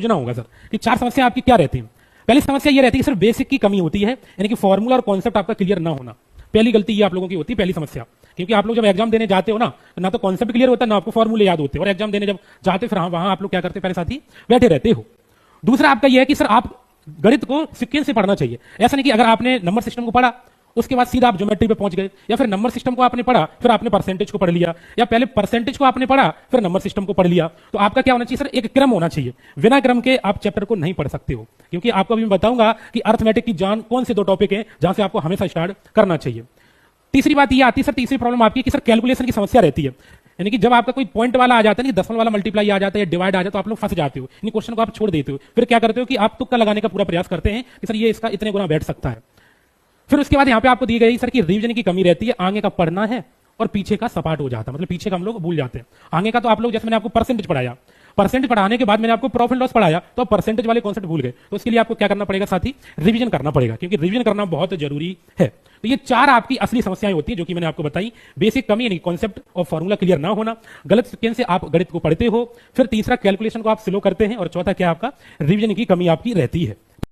समझना होगा सर कि 4 समस्या आपकी क्या रहती है। पहली समस्या ये रहती है सर बेसिक की कमी होती है, यानी कि फॉर्मूला और कॉन्सेप्ट आपका क्लियर ना होना। पहली गलती ये आप लोगों की होती है, पहली समस्या। क्योंकि आप लोग जब एग्जाम देने जाते हो ना तो कॉन्सेप्ट क्लियर होता है, ना आपको फॉर्मूले याद होते हैं, और एग्जाम देने जब जाते फिर वहां आप लोग क्या करते हैं, पहले साथी बैठे रहते हो। दूसरा आपका यह है कि सर आप गणित को सीक्वेंस से पढ़ना चाहिए। ऐसा नहीं कि अगर आपने नंबर सिस्टम को पढ़ा उसके बाद सीधा आप ज्योमेट्री पे पहुंच गए, या फिर नंबर सिस्टम को आपने पढ़ा फिर आपने परसेंटेज को पढ़ लिया, या पहले परसेंटेज को आपने पढ़ा फिर नंबर सिस्टम को पढ़ लिया। तो आपका क्या होना चाहिए सर, एक क्रम होना चाहिए। बिना क्रम के आप चैप्टर को नहीं पढ़ सकते हो, क्योंकि आपको अभी मैं बताऊंगा कि अर्थमेटिक की जान कौन से 2 टॉपिक है जहां से आपको हमेशा स्टार्ट करना चाहिए। तीसरी बात ये आती है सर, तीसरी प्रॉब्लम आपकी कि सर कैलकुलेशन की समस्या रहती है, यानी कि जब आपका कोई पॉइंट वाला आ जाता है, दशमलव वाला मल्टीप्लाई आ जाता है, डिवाइड आ जाता है, तो आप लोग फंस जाते हो, इन क्वेश्चन को आप छोड़ देते हो। फिर क्या करते हो कि आप तुक्का लगाने का पूरा प्रयास करते हैं कि सर ये इसका इतने गुना बैठ सकता है। फिर उसके बाद यहां पे आपको दी गई सर कि रिवीजन की कमी रहती है, आगे का पढ़ना है और पीछे का सपाट हो जाता है, मतलब पीछे का हम लोग भूल जाते हैं। आगे का तो आप लोग, जैसे मैंने आपको परसेंटेज पढ़ाया, परसेंटेज पढ़ाने के बाद मैंने आपको प्रॉफिट लॉस पढ़ाया, तो परसेंटेज वाले कॉन्सेप्ट भूल गए। तो इसके लिए आपको क्या करना पड़ेगा साथी, रिवीजन करना पड़ेगा, क्योंकि रिवीजन करना बहुत जरूरी है। तो ये 4 आपकी असली समस्याएं होती हैं जो कि मैंने आपको बताई। बेसिक कमी यानी कॉन्सेप्ट और फॉर्मूला क्लियर ना होना, गलत सीक्वेंस से आप गणित को पढ़ते हो, फिर तीसरा कैलकुलेशन को आप स्लो करते हैं, और चौथा क्या आपका रिवीजन की कमी आपकी रहती है।